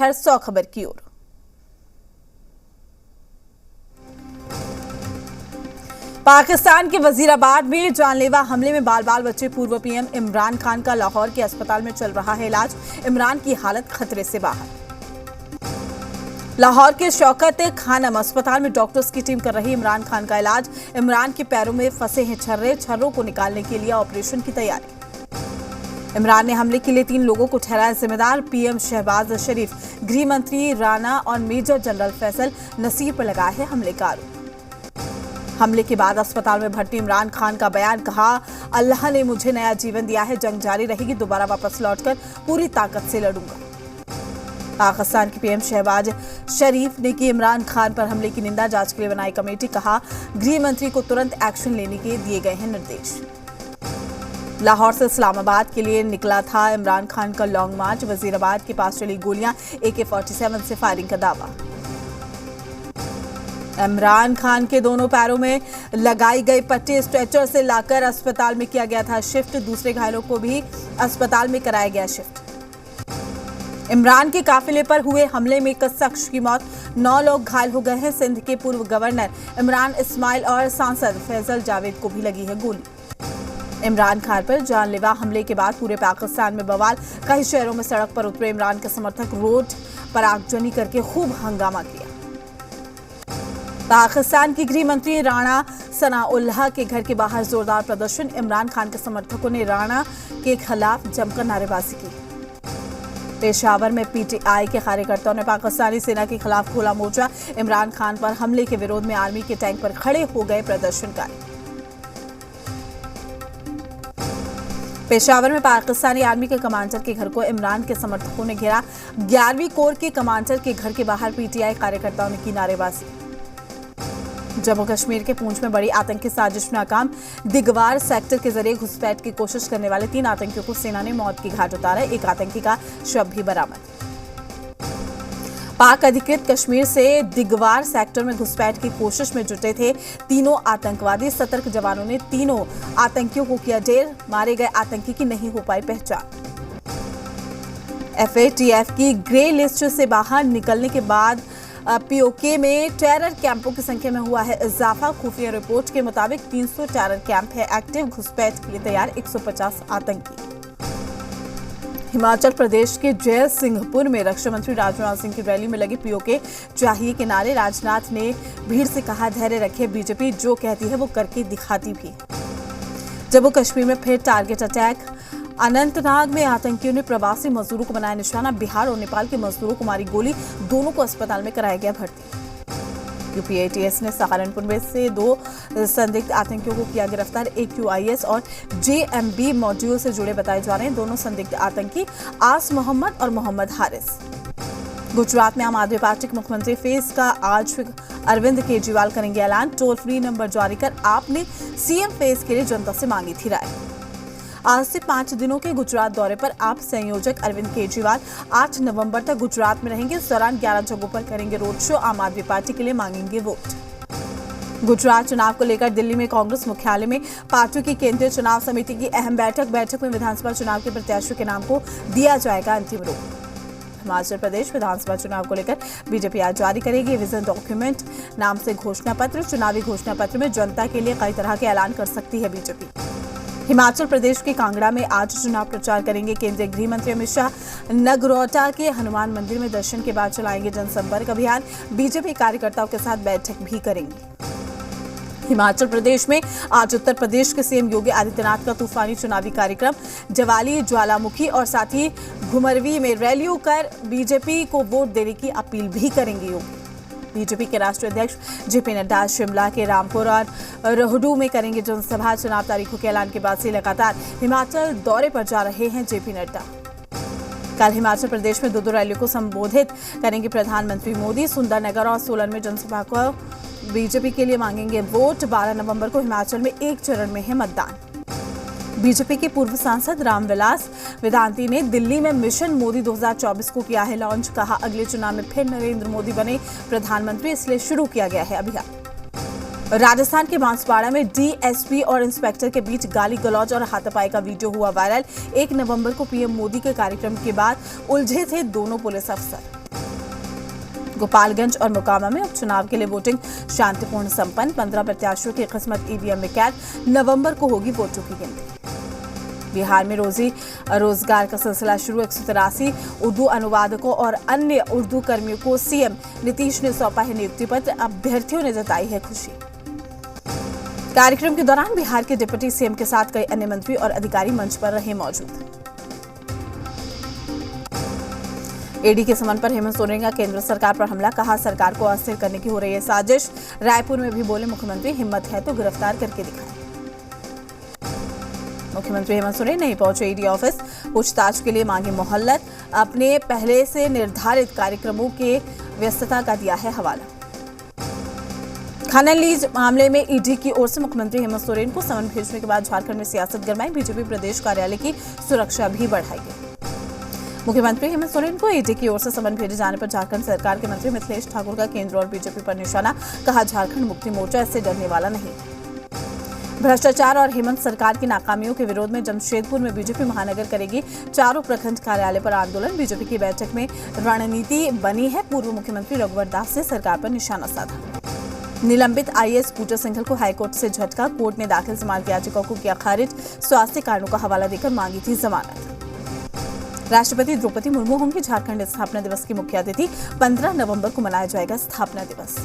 हर 100 खबर की ओर। पाकिस्तान के वजीराबाद में जानलेवा हमले में बाल बचे पूर्व पीएम इमरान खान का लाहौर के अस्पताल में चल रहा है इलाज। इमरान की हालत खतरे से बाहर। लाहौर के शौकत खानम अस्पताल में डॉक्टर्स की टीम कर रही इमरान खान का इलाज। इमरान के पैरों में फंसे हैं छर्रों को निकालने के लिए ऑपरेशन की तैयारी। इमरान ने हमले के लिए 3 लोगों को ठहराया जिम्मेदार। पीएम शहबाज शरीफ, गृह मंत्री राणा और मेजर जनरल फैसल नसीर पर लगाया है हमले का आरोप। हमले के बाद अस्पताल में भर्ती इमरान खान का बयान, कहा अल्लाह ने मुझे नया जीवन दिया है, जंग जारी रहेगी, दोबारा वापस लौटकर पूरी ताकत से लड़ूंगा। पाकिस्तान के पीएम शहबाज शरीफ ने की इमरान खान पर हमले की निंदा। जांच के लिए बनाई कमेटी, कहा गृह मंत्री को तुरंत एक्शन लेने के दिए गए हैं निर्देश। लाहौर से इस्लामाबाद के लिए निकला था इमरान खान का लॉन्ग मार्च। वजीराबाद के पास चली गोलियां, AK-47 से फायरिंग का दावा। इमरान खान के दोनों पैरों में लगाई गई पट्टी स्ट्रेचर से लाकर अस्पताल में किया गया था शिफ्ट। दूसरे घायलों को भी अस्पताल में कराया गया शिफ्ट। इमरान के काफिले पर हुए हमले में 1 शख्स की मौत, 9 लोग घायल हो गए हैं। सिंध के पूर्व गवर्नर इमरान इस्माइल और सांसद फैसल जावेद को भी लगी है गोली। इमरान खान पर जानलेवा हमले के बाद पूरे पाकिस्तान में बवाल। कई शहरों में सड़क पर उतरे इमरान के समर्थक, रोड पर आगजनी करके खूब हंगामा किया। पाकिस्तान की गृह मंत्री राणा सनाउल्लाह के घर के बाहर जोरदार प्रदर्शन। इमरान खान के समर्थकों ने राणा के खिलाफ जमकर नारेबाजी की। पेशावर में PTI के कार्यकर्ताओं ने पाकिस्तानी सेना के खिलाफ खोला मोर्चा। इमरान खान पर हमले के विरोध में आर्मी के टैंक पर खड़े हो गए प्रदर्शनकारी। पेशावर में पाकिस्तानी आर्मी के कमांडर के घर को इमरान के समर्थकों ने घेरा। 11वीं कोर के कमांडर के घर के बाहर PTI कार्यकर्ताओं ने की नारेबाजी। जम्मू कश्मीर के पूंछ में बड़ी आतंकी साजिश नाकाम। दिगवार सेक्टर के जरिए घुसपैठ की कोशिश करने वाले 3 आतंकियों को सेना ने मौत की घाट उतारा। एक आतंकी का शव भी बरामद। पाक अधिकृत कश्मीर से दिगवार सेक्टर में घुसपैठ की कोशिश में जुटे थे 3 आतंकवादी। सतर्क जवानों ने 3 आतंकियों को किया ढेर। मारे गए आतंकी की नहीं हो पाई पहचान। FATF की ग्रे लिस्ट से बाहर निकलने के बाद POK में टेरर कैंपों की संख्या में हुआ है इजाफा। खुफिया रिपोर्ट के मुताबिक 300 टेरर कैंप है एक्टिव। घुसपैठ के लिए तैयार 150 आतंकी। हिमाचल प्रदेश के जय सिंहपुर में रक्षा मंत्री राजनाथ सिंह की रैली में लगी POK चाहिए के नारे। राजनाथ ने भीड़ से कहा धैर्य रखे, बीजेपी जो कहती है वो करके दिखाती भी। जम्मू कश्मीर में फिर टारगेट अटैक। अनंतनाग में आतंकियों ने प्रवासी मजदूरों को बनाया निशाना। बिहार और नेपाल के मजदूरों को मारी गोली, दोनों को अस्पताल में कराया गया भर्ती। UPATS ने सहारनपुर में से 2 संदिग्ध आतंकियों को किया गिरफ्तार। AQIS और JMB मॉड्यूल से जुड़े बताए जा रहे हैं दोनों संदिग्ध आतंकी आस मोहम्मद और मोहम्मद हारिस। गुजरात में आम आदमी पार्टी के मुख्यमंत्री फेस का आज अरविंद केजरीवाल करेंगे ऐलान। टोल फ्री नंबर जारी कर आपने CM फेस के लिए जनता से मांगी थी राय। आज से 5 दिनों के गुजरात दौरे पर आप संयोजक अरविंद केजरीवाल 8 नवंबर तक गुजरात में रहेंगे। इस दौरान 11 जगहों पर करेंगे रोड शो। आम आदमी पार्टी के लिए मांगेंगे वोट। गुजरात चुनाव को लेकर दिल्ली में कांग्रेस मुख्यालय में पार्टी की केंद्रीय चुनाव समिति की अहम बैठक में विधानसभा चुनाव के प्रत्याशियों के नाम को दिया जाएगा अंतिम रूप। हिमाचल प्रदेश विधानसभा चुनाव को लेकर बीजेपी आज जारी करेगी विजन डॉक्यूमेंट नाम से घोषणा पत्र। चुनावी घोषणा पत्र में जनता के लिए कई तरह के ऐलान कर सकती है बीजेपी। हिमाचल प्रदेश के कांगड़ा में आज चुनाव प्रचार करेंगे केंद्रीय गृह मंत्री अमित शाह। नगरोटा के हनुमान मंदिर में दर्शन के बाद चलाएंगे जनसंपर्क अभियान। बीजेपी कार्यकर्ताओं के साथ बैठक भी करेंगे। हिमाचल प्रदेश में आज उत्तर प्रदेश के CM योगी आदित्यनाथ का तूफानी चुनावी कार्यक्रम। जवाली, ज्वालामुखी और साथ ही घुमरवी में रैलियों कर बीजेपी को वोट देने की अपील भी करेंगे योगी। बीजेपी के राष्ट्रीय अध्यक्ष JP नड्डा शिमला के रामपुर और रोहडू में करेंगे जनसभा। चुनाव तारीखों के ऐलान के बाद से लगातार हिमाचल दौरे पर जा रहे हैं JP नड्डा। कल हिमाचल प्रदेश में 2 रैलियों को संबोधित करेंगे प्रधानमंत्री मोदी। सुंदरनगर और सोलन में जनसभा को बीजेपी के लिए मांगेंगे वोट। 12 नवंबर को हिमाचल में 1 चरण में है मतदान। बीजेपी के पूर्व सांसद रामविलास वेदांती ने दिल्ली में मिशन मोदी 2024 को किया है लॉन्च। कहा अगले चुनाव में फिर नरेंद्र मोदी बने प्रधानमंत्री, इसलिए शुरू किया गया है अभियान। राजस्थान के बांसवाड़ा में DSP और इंस्पेक्टर के बीच गाली गलौज और हाथापाई का वीडियो हुआ वायरल। 1 नवंबर को PM मोदी के कार्यक्रम के बाद उलझे थे दोनों पुलिस अफसर। गोपालगंज और मोकामा में उपचुनाव के लिए वोटिंग शांतिपूर्ण संपन्न। 15 प्रत्याशियों की किस्मत ईवीएम में कैद। नवंबर को होगी वोटों की गिनती। बिहार में रोजगार का सिलसिला शुरू। 183 उर्दू अनुवादकों और अन्य उर्दू कर्मियों को सीएम नीतीश ने सौंपा है नियुक्ति पत्र। अभ्यर्थियों ने जताई है खुशी। कार्यक्रम के दौरान बिहार के डिप्टी सीएम के साथ कई अन्य मंत्री और अधिकारी मंच पर रहे मौजूद। ईडी के समन पर हेमंत सोरेन का केंद्र सरकार पर हमला। कहा, सरकार को अस्थिर करने की हो रही है साजिश। रायपुर में भी बोले मुख्यमंत्री, हिम्मत है तो गिरफ्तार करके दिखाएं। मुख्यमंत्री हेमंत सोरेन नहीं पहुंचे ईडी ऑफिस। पूछताछ के लिए मांगी मोहलत। अपने पहले से निर्धारित कार्यक्रमों के व्यस्तता का दिया है हवाला। खनन लीज मामले में ईडी की ओर से मुख्यमंत्री हेमंत सोरेन को समन भेजने के बाद झारखंड में सियासत गरमाई। बीजेपी प्रदेश कार्यालय की सुरक्षा भी बढ़ाई गई। मुख्यमंत्री हेमंत सोरेन को ईडी की ओर से समन भेजे जाने पर झारखंड सरकार के मंत्री मिथिलेश ठाकुर का केंद्र और बीजेपी पर निशाना। कहा, झारखंड मुक्ति मोर्चा इससे डरने वाला नहीं। भ्रष्टाचार और हेमंत सरकार की नाकामियों के विरोध में जमशेदपुर में बीजेपी महानगर करेगी चारों प्रखंड कार्यालय पर आंदोलन। बीजेपी की बैठक में रणनीति बनी है। पूर्व मुख्यमंत्री रघुवर दास ने सरकार पर निशाना साधा। निलंबित आईएएस स्कूटर सिंघल को हाईकोर्ट से झटका। कोर्ट ने दाखिल जमानत याचिका को किया खारिज। स्वास्थ्य कारणों का हवाला देकर मांगी थी जमानत। राष्ट्रपति द्रौपदी मुर्मू होंगी झारखंड स्थापना दिवस की मुख्य अतिथि। 15 नवंबर को मनाया जाएगा स्थापना दिवस।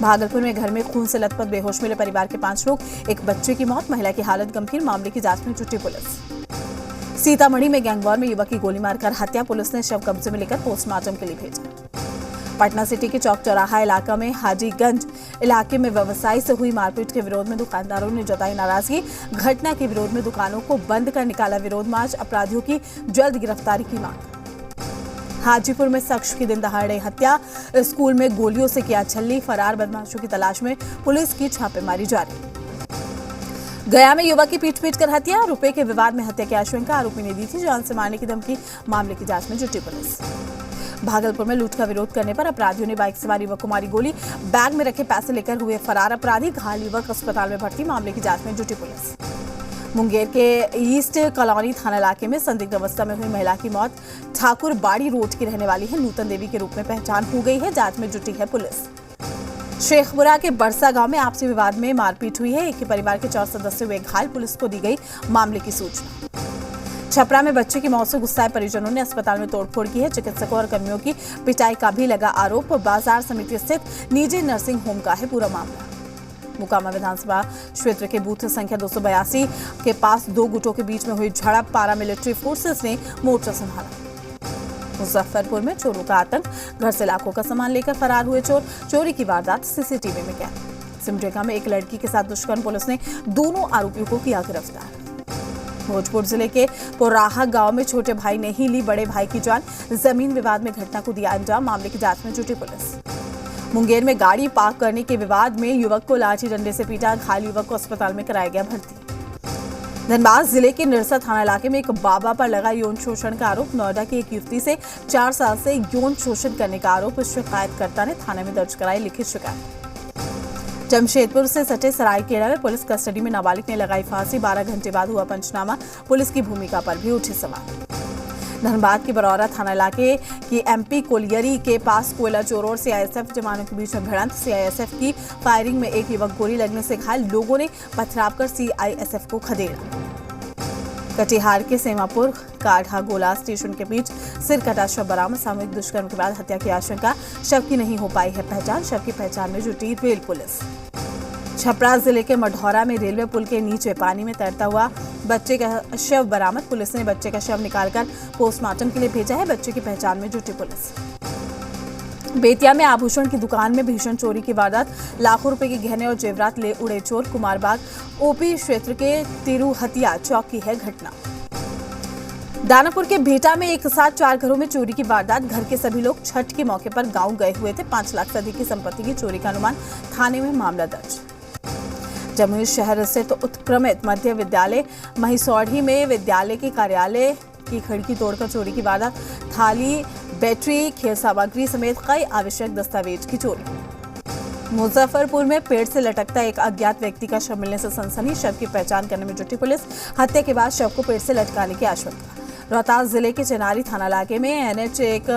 भागलपुर में घर में खून से लथपथ बेहोश मिले परिवार के 5 लोग। एक बच्चे की मौत। महिला की हालत गंभीर। मामले की जांच में जुटी पुलिस। सीतामढ़ी में गैंगवॉर में युवक की गोली मारकर हत्या। पुलिस ने शव कब्जे में लेकर पोस्टमार्टम के लिए भेजा। पटना सिटी के चौक चौराहा इलाका में हाजीगंज इलाके में व्यवसायी से हुई मारपीट के विरोध में दुकानदारों ने जताई नाराजगी। घटना के विरोध में दुकानों को बंद कर निकाला विरोध मार्च। अपराधियों की जल्द गिरफ्तारी की मांग। हाजीपुर में शख्स की दिन दहाड़े हत्या। स्कूल में गोलियों से किया छल्ली। फरार बदमाशों की तलाश में पुलिस की छापेमारी जारी। गया में युवक की पीट कर हत्या। रुपए के विवाद में हत्या की आशंका। आरोपी ने दी थी जान से मारने की धमकी। मामले की जांच में जुटी पुलिस। भागलपुर में लूट का विरोध करने पर अपराधियों ने बाइक सवार युवक को मारी गोली। बैग में रखे पैसे लेकर हुए फरार अपराधी। घायल युवक अस्पताल में भर्ती। मामले की जांच में जुटी पुलिस। मुंगेर के ईस्ट कॉलोनी थाना इलाके में संदिग्ध अवस्था में हुई महिला की मौत। ठाकुर बाड़ी रोड की रहने वाली है। नूतन देवी के रूप में पहचान हो गई है। जांच में जुटी है पुलिस। शेखपुरा के बरसा गांव में आपसी विवाद में मारपीट हुई है। एक ही परिवार के 4 सदस्य हुए घायल। पुलिस को दी गई मामले की सूचना। छपरा में बच्चे की मौत से गुस्साए परिजनों ने अस्पताल में तोड़फोड़ की है। चिकित्सकों और कर्मियों की पिटाई का भी लगा आरोप। बाजार समिति स्थित निजी नर्सिंग होम का है पूरा मामला। मोकामा विधानसभा क्षेत्र के बूथ संख्या 282 के पास 2 गुटों के बीच में हुई झड़प। पारामिलिट्री फोर्सेस ने मोर्चा संभाला। मुजफ्फरपुर में चोरों का आतंक। घर से लाखों का सामान लेकर फरार हुए चोर। चोरी की वारदात सीसीटीवी में कैद। सिमडेगा में एक लड़की के साथ दुष्कर्म। पुलिस ने दोनों आरोपियों को किया गिरफ्तार। भोजपुर जिले के पोराहा गांव में छोटे भाई ने ही ली बड़े भाई की जान। जमीन विवाद में घटना को दिया अंजाम। मामले की जांच में जुटी पुलिस। मुंगेर में गाड़ी पार्क करने के विवाद में युवक को लाठी डंडे से पीटा। घायल युवक को अस्पताल में कराया गया भर्ती। धनबाद जिले के निरसा थाना इलाके में एक बाबा पर लगा यौन शोषण का आरोप। नोएडा की एक युवती से 4 साल से यौन शोषण करने का आरोप। शिकायतकर्ता ने थाने में दर्ज कराई लिखित शिकायत। जमशेदपुर से सटे सरायकेला में पुलिस कस्टडी में नाबालिग ने लगाई फांसी। 12 घंटे बाद हुआ पंचनामा। पुलिस की भूमिका पर भी उठे सवाल। धनबाद के बरौरा थाना इलाके की एमपी कोलियरी के पास कोयला चोरों और सीआईएसएफ जवानों के बीच में भिड़ंत। सीआईएसएफ की फायरिंग में एक युवक गोली लगने से घायल। लोगों ने पथराव कर सीआईएसएफ को खदेड़ा। कटिहार के सेमापुर काढ़ा गोला स्टेशन के बीच सिर कटा शव बरामद। सामूहिक दुष्कर्म के बाद हत्या की आशंका। शव की नहीं हो पाई है पहचान। शव की पहचान में जुटी रेल पुलिस। छपरा जिले के मढ़ौरा में रेलवे पुल के नीचे पानी में तैरता हुआ बच्चे का शव बरामद। पुलिस ने बच्चे का शव निकालकर पोस्टमार्टम के लिए भेजा है। बच्चे की पहचान में जुटी पुलिस। बेतिया में आभूषण की दुकान में भीषण चोरी की वारदात। लाखों रुपए के गहने और जेवरात ले उड़े चोर। कुमारबाग ओपी क्षेत्र के तिरुहतिया चौक की है घटना। दानापुर के भेटा में एक साथ 4 घरों में चोरी की वारदात। घर के सभी लोग छठ के मौके पर गांव गए हुए थे। 5 लाख से अधिक की संपत्ति की चोरी का अनुमान। थाने में मामला दर्ज। जमुई शहर स्थित उत्क्रमित मध्य विद्यालय महिसौड़ी में विद्यालय के कार्यालय की खिड़की तोड़कर चोरी की वारदात। थाली, बैटरी, खेल सामग्री समेत कई आवश्यक दस्तावेज की चोरी। मुजफ्फरपुर में पेड़ से लटकता एक अज्ञात व्यक्ति का शव मिलने से सनसनी। शव की पहचान करने में जुटी पुलिस। हत्या के बाद शव को पेड़ से लटकाने की आशंका। रोहतास जिले के चेनारी थाना इलाके में NH1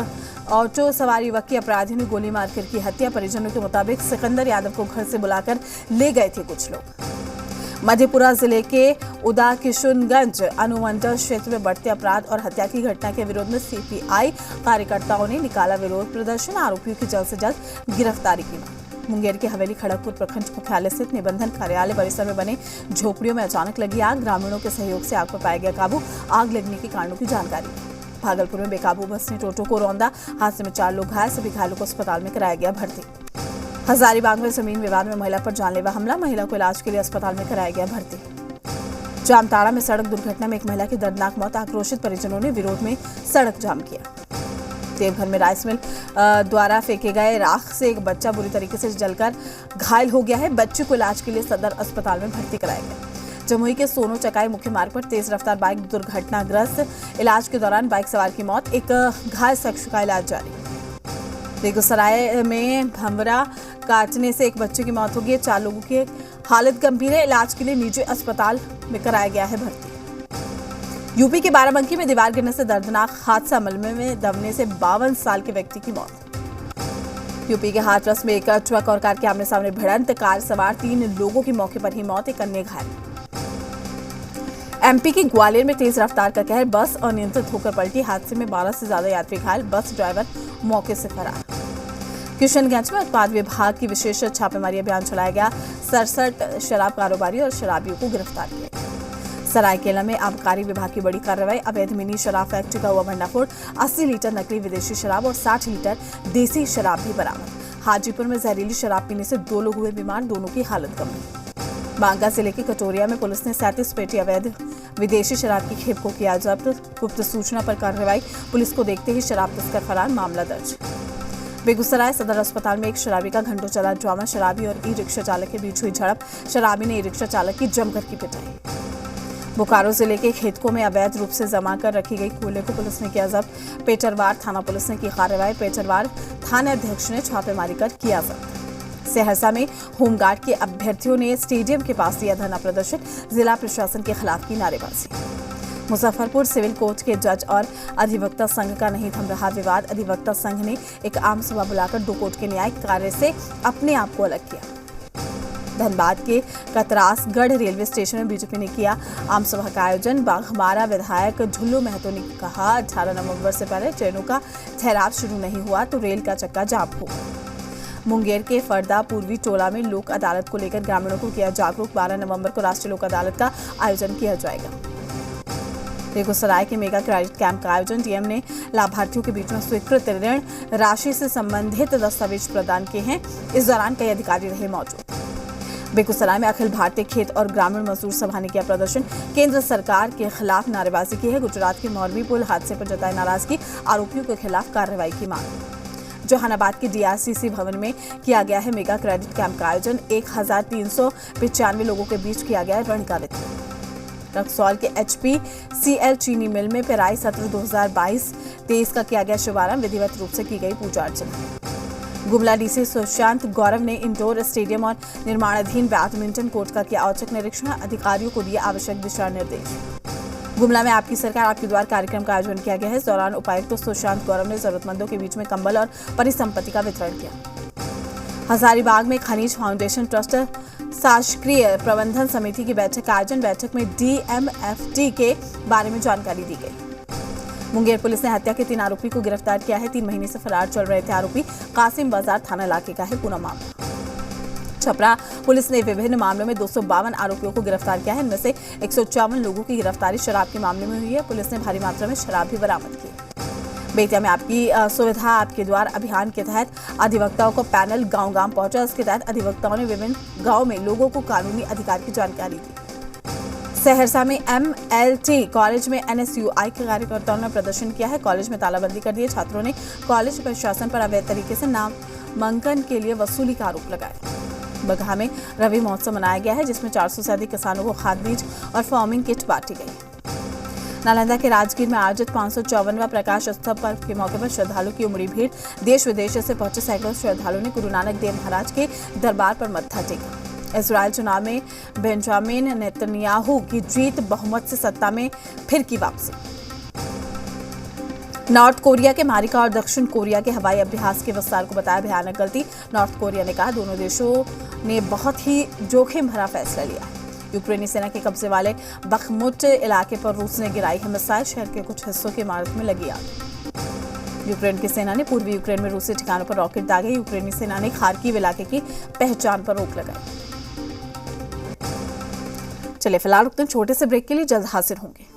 ऑटो सवार युवक की अपराधियों ने गोली मारकर की हत्या। परिजनों के मुताबिक सिकंदर यादव को घर से बुलाकर ले गए थे कुछ लोग। मधेपुरा जिले के उदा किशुनगंज अनुमंडल क्षेत्र में बढ़ते अपराध और हत्या की घटना के विरोध में सीपीआई कार्यकर्ताओं ने निकाला विरोध प्रदर्शन। आरोपियों की जल्द से जल्द गिरफ्तारी की मांग। मुंगेर के हवेली खड़गपुर प्रखंड मुख्यालय स्थित निबंधन कार्यालय परिसर में बने झोपड़ियों में अचानक लगी आग। ग्रामीणों के सहयोग से आग पर पाया गया काबू। आग लगने के कारणों की जानकारी। भागलपुर में बेकाबू बस ने टोटो को रौंदा। हादसे में 4 लोग घायल। सभी घायलों को अस्पताल में कराया गया भर्ती। हजारीबाग में जमीन विवाद में महिला पर जानलेवा हमला। महिला को इलाज के लिए अस्पताल में कराया गया भर्ती। जामताड़ा में सड़क दुर्घटना में एक महिला की दर्दनाक मौत। आक्रोशित परिजनों ने विरोध में सड़क जाम किया। देवघर में राइस मिल द्वारा फेंके गए राख से एक बच्चा बुरी तरीके से जलकर घायल हो गया है। बच्चे को इलाज के लिए सदर अस्पताल में भर्ती कराया गया। जमुई के सोनो चकाई मुख्य मार्ग पर तेज रफ्तार बाइक दुर्घटनाग्रस्त। इलाज के दौरान बाइक सवार की मौत। एक घायल शख्स का इलाज जारी। बेगूसराय में भंवरा काटने से एक बच्चे की मौत हो गई। 4 लोगों की हालत गंभीर है। इलाज के लिए निजी अस्पताल में कराया गया है भर्ती। यूपी के बाराबंकी में दीवार गिरने से दर्दनाक हादसा। मलबे में दबने से 52 साल के व्यक्ति की मौत। यूपी के हाथरस में एक ट्रक और कार के आमने सामने भिड़ंत। कार सवार 3 लोगों की मौके पर ही मौत। एक अन्य घायल। एमपी के ग्वालियर में तेज रफ्तार का कहर। बस अनियंत्रित होकर पलटी। हादसे में 12 से ज्यादा यात्री घायल। बस ड्राइवर मौके से फरार। किशनगंज में उत्पाद विभाग की विशेष छापेमारी अभियान चलाया गया। 67 शराब कारोबारी और शराबियों को गिरफ्तार किया गया। सरायकेला में आबकारी विभाग की बड़ी कार्रवाई। अवैध मिनी शराब फैक्ट्री का हुआ भंडाफोड़। 80 लीटर नकली विदेशी शराब और 60 लीटर देसी शराब भी बरामद। हाजीपुर में जहरीली शराब पीने से 2 लोग हुए बीमार। दोनों की हालत गंभीर। बांका जिले के कटोरिया में पुलिस ने 37 पेटी अवैध विदेशी शराब की खेप को किया जब्त। गुप्त सूचना पर कार्रवाई। पुलिस को देखते ही शराब तस्कर फरार। मामला दर्ज। बेगूसराय सदर अस्पताल में एक शराबी का घंटों चला ड्रामा। शराबी और ई रिक्शा चालक के बीच हुई झड़प। शराबी ने ई रिक्शा चालक की जमकर की पिटाई। बोकारो जिले के खेतकों में अवैध रूप से जमा कर रखी गई कोयले को पुलिस ने किया जब्त। पेटरवार थाना पुलिस ने की कार्रवाई। पेटरवार थाना अध्यक्ष ने छापेमारी कर किया जब्त। सहरसा में होमगार्ड के अभ्यर्थियों ने स्टेडियम के पास दिया धरना प्रदर्शन। जिला प्रशासन के खिलाफ की नारेबाजी। मुजफ्फरपुर सिविल कोर्ट के जज और अधिवक्ता संघ का नहीं थम रहा विवाद। अधिवक्ता संघ ने एक आम सभा बुलाकर 2 कोर्ट के न्यायिक कार्य से अपने आप को अलग किया। धनबाद के कतरासगढ़ रेलवे स्टेशन में बीजेपी ने किया आम सभा का आयोजन। बाघमारा विधायक झुल्लू महतो ने कहा 18 नवंबर से पहले ट्रेनों का ठहराव शुरू नहीं हुआ तो रेल का चक्का जाम होगा। मुंगेर के फरदा पूर्वी टोला में लोक अदालत को लेकर ग्रामीणों को किया जागरूक। 12 नवंबर को राष्ट्रीय लोक अदालत का आयोजन किया जाएगा। बेगूसराय के मेगा क्रेडिट कैंप का आयोजन। डीएम ने लाभार्थियों के बीच में स्वीकृत ऋण राशि से संबंधित दस्तावेज प्रदान किए हैं। इस दौरान कई अधिकारी रहे मौजूद। बेगूसराय में अखिल भारतीय खेत और ग्रामीण मजदूर सभा ने किया प्रदर्शन। केंद्र सरकार के खिलाफ नारेबाजी की है। गुजरात के मोरबी पुल हादसे पर जताई नाराजगी। आरोपियों के खिलाफ कार्रवाई की मांग। जहानाबाद के डीआरसीसी भवन में किया गया है मेगा क्रेडिट कैंप का आयोजन। 1395 लोगों के बीच किया गया ऋण का वितरण। रक्सौल के HPCL चीनी मिल में पेराई सत्र 2022-23 का किया गया शुभारंभ। विधिवत रूप से की गई पूजा अर्चना। गुमला डीसी सुशांत गौरव ने इंडोर स्टेडियम और निर्माणाधीन बैडमिंटन कोर्ट का किया औचक निरीक्षण। अधिकारियों को दिए आवश्यक दिशा निर्देश। गुमला में आपकी सरकार आपके द्वार कार्यक्रम का आयोजन किया गया है। इस दौरान उपायुक्त सुशांत गौरव ने जरूरतमंदों के बीच में कंबल और परिसंपत्ति का वितरण किया। हजारीबाग में खनिज फाउंडेशन ट्रस्ट शासकीय प्रबंधन समिति की बैठक का आयोजन। बैठक में DMFT के बारे में जानकारी दी गई। मुंगेर पुलिस ने हत्या के 3 आरोपी को गिरफ्तार किया है। 3 महीने से फरार चल रहे थे आरोपी। कासिम बाजार थाना इलाके का है पूरा मामला। छपरा पुलिस ने विभिन्न मामलों में 252 आरोपियों को गिरफ्तार किया है। इनमें से 154 लोगों की गिरफ्तारी शराब के मामले में हुई है। पुलिस ने भारी मात्रा में शराब भी बरामद की। बेतिया में आपकी सुविधा आपके द्वार अभियान के तहत अधिवक्ताओं को पैनल गांव-गांव पहुंचा। इसके तहत अधिवक्ताओं ने विभिन्न गांव में लोगों को कानूनी अधिकार की जानकारी दी। सहरसा में MLT कॉलेज में NSUI के कार्यकर्ताओं ने प्रदर्शन किया है। कॉलेज में तालाबंदी कर दिए। छात्रों ने कॉलेज प्रशासन पर अवैध तरीके से नामांकन के लिए वसूली का आरोप लगाया। बगहा में रवि महोत्सव मनाया गया है जिसमें 400 से अधिक किसानों को खाद बीज और फार्मिंग किट बांटी गई। नालंदा के राजगीर में आयोजित 554वां प्रकाश उत्सव पर्व के मौके पर श्रद्धालुओं की उमड़ी भीड़। देश विदेश से पहुंचे सैकड़ों श्रद्धालुओं ने गुरु नानक देव महाराज के दरबार पर मत्था टेका। इजराइल चुनाव में बेंजामिन नेतन्याहू की जीत, बहुमत से सत्ता में फिर की वापसी। नॉर्थ कोरिया के मारिका और दक्षिण कोरिया के हवाई अभ्यास के विस्तार को बताया भयानक गलती। नॉर्थ कोरिया ने कहा दोनों देशों ने बहुत ही जोखिम भरा फैसला लिया। यूक्रेनी सेना के कब्जे वाले बखमुट इलाके पर रूस ने गिराई है मिसाइल। शहर के कुछ हिस्सों की इमारत में लगी आग। यूक्रेन की सेना ने पूर्वी यूक्रेन में रूसी ठिकानों पर रॉकेट दागे। यूक्रेनी सेना ने खार्किव इलाके की पहचान पर रोक लगाई। चलिए फिलहाल रुकते हैं छोटे से ब्रेक के लिए, जल्द हाजिर होंगे।